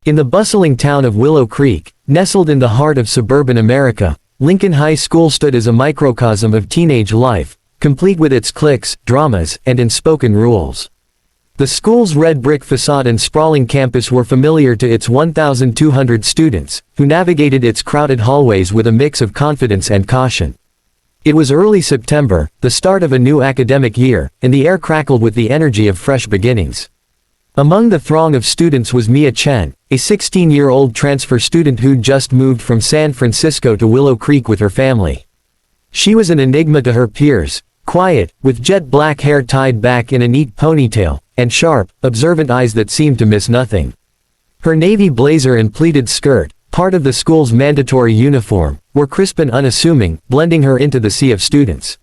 In the bustling town of Willow Creek, nestled in the heart of suburban America, Lincoln High School stood as a microcosm of teenage life, complete with its cliques, dramas, and unspoken rules. The school's red brick facade and sprawling campus were familiar to its 1,200 students, who navigated its crowded hallways with a mix of confidence and caution. It was early September, the start of a new academic year, and the air crackled with the energy of fresh beginnings. Among the throng of students was Mia Chen, a 16-year-old transfer student who'd just moved from San Francisco to Willow Creek with her family. She was an enigma to her peers, quiet, with jet black hair tied back in a neat ponytail, and sharp, observant eyes that seemed to miss nothing. Her navy blazer and pleated skirt, part of the school's mandatory uniform, were crisp and unassuming, blending her into the sea of students.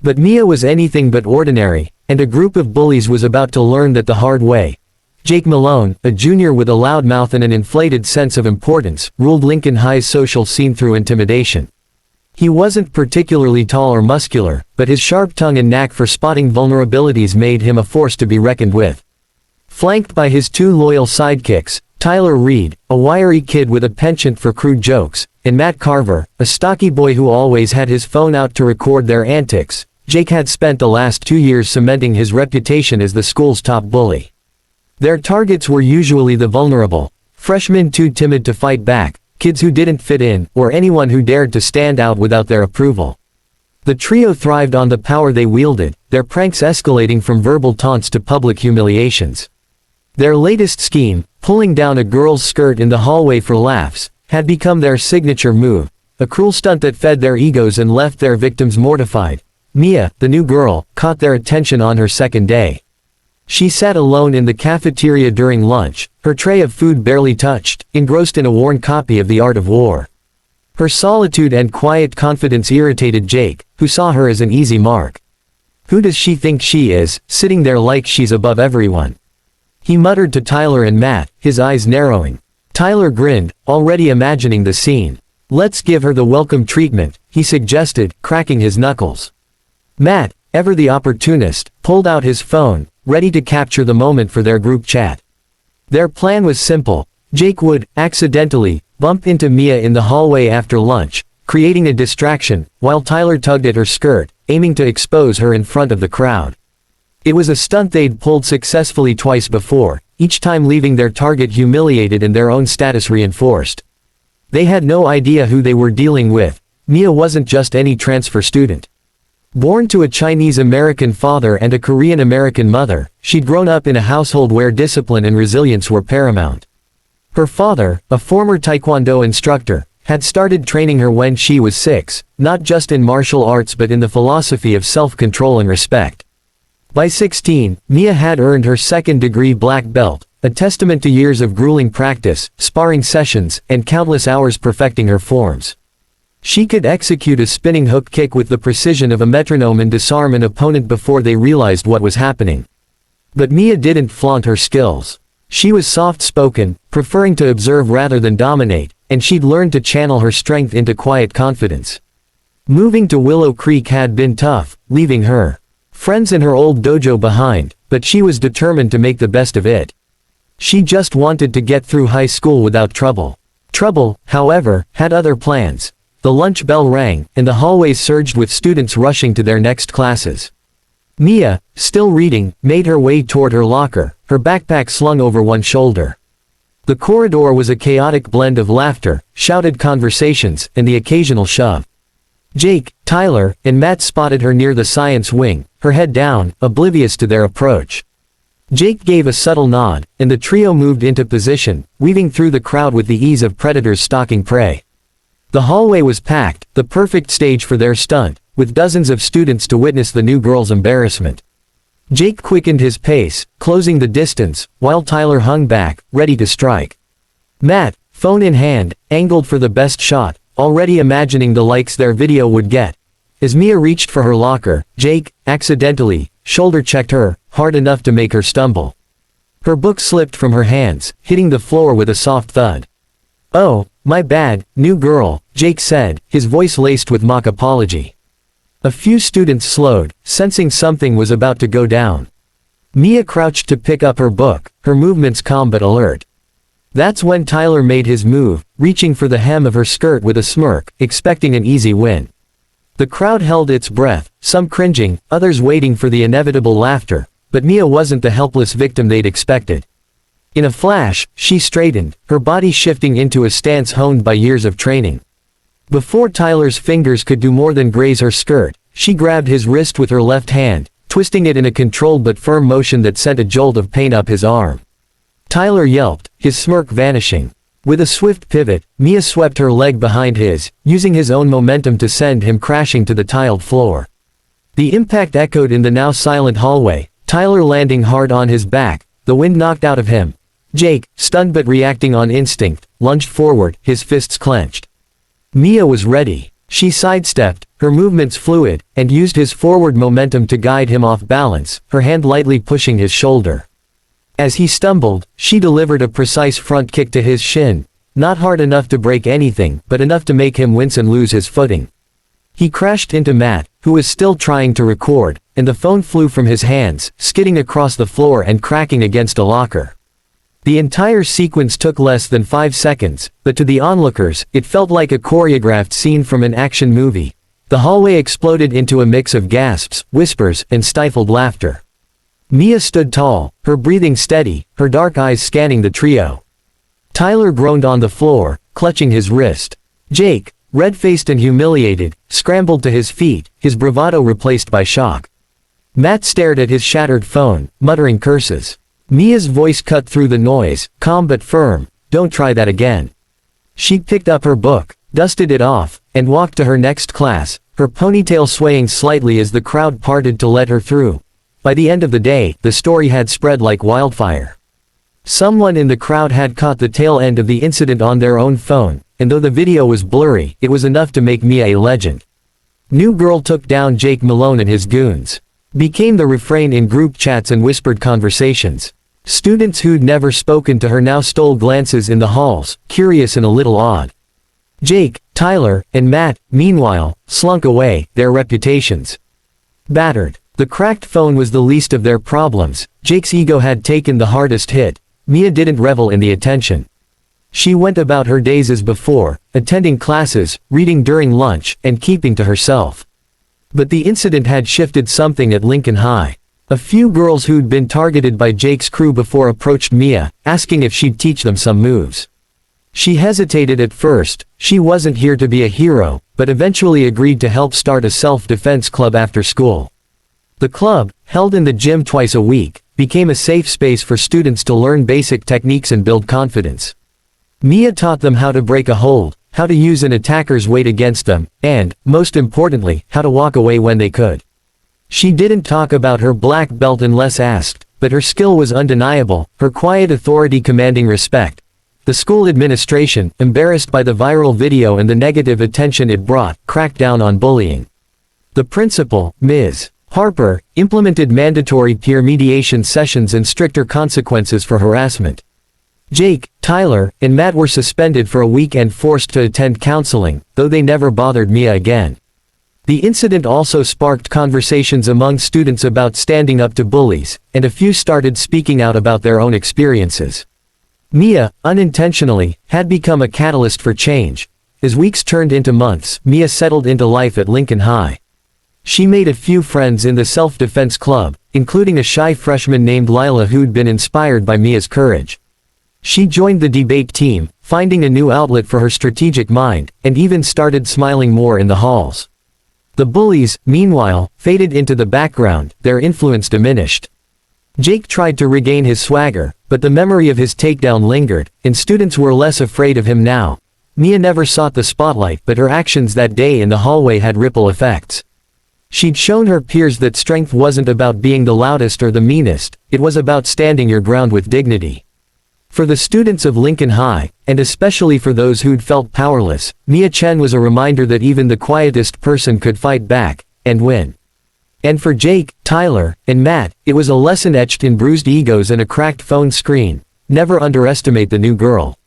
But Mia was anything but ordinary, and a group of bullies was about to learn that the hard way. Jake Malone, a junior with a loud mouth and an inflated sense of importance, ruled Lincoln High's social scene through intimidation. He wasn't particularly tall or muscular, but his sharp tongue and knack for spotting vulnerabilities made him a force to be reckoned with. Flanked by his two loyal sidekicks, Tyler Reed, a wiry kid with a penchant for crude jokes, and Matt Carver, a stocky boy who always had his phone out to record their antics, Jake had spent the last 2 years cementing his reputation as the school's top bully. Their targets were usually the vulnerable, freshmen too timid to fight back, kids who didn't fit in, or anyone who dared to stand out without their approval. The trio thrived on the power they wielded, their pranks escalating from verbal taunts to public humiliations. Their latest scheme, pulling down a girl's skirt in the hallway for laughs, had become their signature move, a cruel stunt that fed their egos and left their victims mortified. Mia, the new girl, caught their attention on her second day. She sat alone in the cafeteria during lunch, her tray of food barely touched, engrossed in a worn copy of The Art of War. Her solitude and quiet confidence irritated Jake, who saw her as an easy mark. Who does she think she is, sitting there like she's above everyone? He muttered to Tyler and Matt, his eyes narrowing. Tyler grinned, already imagining the scene. Let's give her the welcome treatment, he suggested, cracking his knuckles. Matt, ever the opportunist, pulled out his phone, ready to capture the moment for their group chat. Their plan was simple. Jake would, accidentally, bump into Mia in the hallway after lunch, creating a distraction, while Tyler tugged at her skirt, aiming to expose her in front of the crowd. It was a stunt they'd pulled successfully twice before, each time leaving their target humiliated and their own status reinforced. They had no idea who they were dealing with. Mia wasn't just any transfer student. Born to a Chinese-American father and a Korean-American mother, she'd grown up in a household where discipline and resilience were paramount. Her father, a former Taekwondo instructor, had started training her when she was 6, not just in martial arts but in the philosophy of self-control and respect. By 16, Mia had earned her second-degree black belt, a testament to years of grueling practice, sparring sessions, and countless hours perfecting her forms. She could execute a spinning hook kick with the precision of a metronome and disarm an opponent before they realized what was happening. But Mia didn't flaunt her skills. She was soft-spoken, preferring to observe rather than dominate, and she'd learned to channel her strength into quiet confidence. Moving to Willow Creek had been tough, leaving her friends in her old dojo behind, but she was determined to make the best of it. She just wanted to get through high school without trouble. Trouble, however, had other plans. The lunch bell rang, and the hallways surged with students rushing to their next classes. Mia, still reading, made her way toward her locker, her backpack slung over one shoulder. The corridor was a chaotic blend of laughter, shouted conversations, and the occasional shove. Jake, Tyler, and Matt spotted her near the science wing, her head down, oblivious to their approach. Jake gave a subtle nod, and the trio moved into position, weaving through the crowd with the ease of predators stalking prey. The hallway was packed, the perfect stage for their stunt, with dozens of students to witness the new girl's embarrassment. Jake quickened his pace, closing the distance, while Tyler hung back, ready to strike. Matt, phone in hand, angled for the best shot, already imagining the likes their video would get. As Mia reached for her locker, Jake, accidentally, shoulder-checked her, hard enough to make her stumble. Her book slipped from her hands, hitting the floor with a soft thud. "Oh, my bad, new girl," Jake said, his voice laced with mock apology. A few students slowed, sensing something was about to go down. Mia crouched to pick up her book, her movements calm but alert. That's when Tyler made his move, reaching for the hem of her skirt with a smirk, expecting an easy win. The crowd held its breath, some cringing, others waiting for the inevitable laughter, but Mia wasn't the helpless victim they'd expected. In a flash, she straightened, her body shifting into a stance honed by years of training. Before Tyler's fingers could do more than graze her skirt, she grabbed his wrist with her left hand, twisting it in a controlled but firm motion that sent a jolt of pain up his arm. Tyler yelped, his smirk vanishing. With a swift pivot, Mia swept her leg behind his, using his own momentum to send him crashing to the tiled floor. The impact echoed in the now silent hallway, Tyler landing hard on his back, the wind knocked out of him. Jake, stunned but reacting on instinct, lunged forward, his fists clenched. Mia was ready. She sidestepped, her movements fluid, and used his forward momentum to guide him off balance, her hand lightly pushing his shoulder. As he stumbled, she delivered a precise front kick to his shin, not hard enough to break anything, but enough to make him wince and lose his footing. He crashed into Matt, who was still trying to record, and the phone flew from his hands, skidding across the floor and cracking against a locker. The entire sequence took less than 5 seconds, but to the onlookers, it felt like a choreographed scene from an action movie. The hallway exploded into a mix of gasps, whispers, and stifled laughter. Mia stood tall, her breathing steady, her dark eyes scanning the trio. Tyler groaned on the floor, clutching his wrist. Jake, red-faced and humiliated, scrambled to his feet, his bravado replaced by shock. Matt stared at his shattered phone, muttering curses. Mia's voice cut through the noise, calm but firm, "Don't try that again." She picked up her book, dusted it off, and walked to her next class, her ponytail swaying slightly as the crowd parted to let her through. By the end of the day, the story had spread like wildfire. Someone in the crowd had caught the tail end of the incident on their own phone, and though the video was blurry, it was enough to make Mia a legend. "New girl took down Jake Malone and his goons," became the refrain in group chats and whispered conversations. Students who'd never spoken to her now stole glances in the halls, curious and a little awed. Jake, Tyler, and Matt, meanwhile, slunk away, their reputations battered. The cracked phone was the least of their problems. Jake's ego had taken the hardest hit. Mia didn't revel in the attention. She went about her days as before, attending classes, reading during lunch, and keeping to herself. But the incident had shifted something at Lincoln High. A few girls who'd been targeted by Jake's crew before approached Mia, asking if she'd teach them some moves. She hesitated at first. She wasn't here to be a hero, but eventually agreed to help start a self-defense club after school. The club, held in the gym twice a week, became a safe space for students to learn basic techniques and build confidence. Mia taught them how to break a hold, how to use an attacker's weight against them, and, most importantly, how to walk away when they could. She didn't talk about her black belt unless asked, but her skill was undeniable, her quiet authority commanding respect. The school administration, embarrassed by the viral video and the negative attention it brought, cracked down on bullying. The principal, Ms. Harper, implemented mandatory peer mediation sessions and stricter consequences for harassment. Jake, Tyler, and Matt were suspended for a week and forced to attend counseling, though they never bothered Mia again. The incident also sparked conversations among students about standing up to bullies, and a few started speaking out about their own experiences. Mia, unintentionally, had become a catalyst for change. As weeks turned into months, Mia settled into life at Lincoln High. She made a few friends in the self-defense club, including a shy freshman named Lila who'd been inspired by Mia's courage. She joined the debate team, finding a new outlet for her strategic mind, and even started smiling more in the halls. The bullies, meanwhile, faded into the background, their influence diminished. Jake tried to regain his swagger, but the memory of his takedown lingered, and students were less afraid of him now. Mia never sought the spotlight, but her actions that day in the hallway had ripple effects. She'd shown her peers that strength wasn't about being the loudest or the meanest, it was about standing your ground with dignity. For the students of Lincoln High, and especially for those who'd felt powerless, Mia Chen was a reminder that even the quietest person could fight back, and win. And for Jake, Tyler, and Matt, it was a lesson etched in bruised egos and a cracked phone screen: never underestimate the new girl.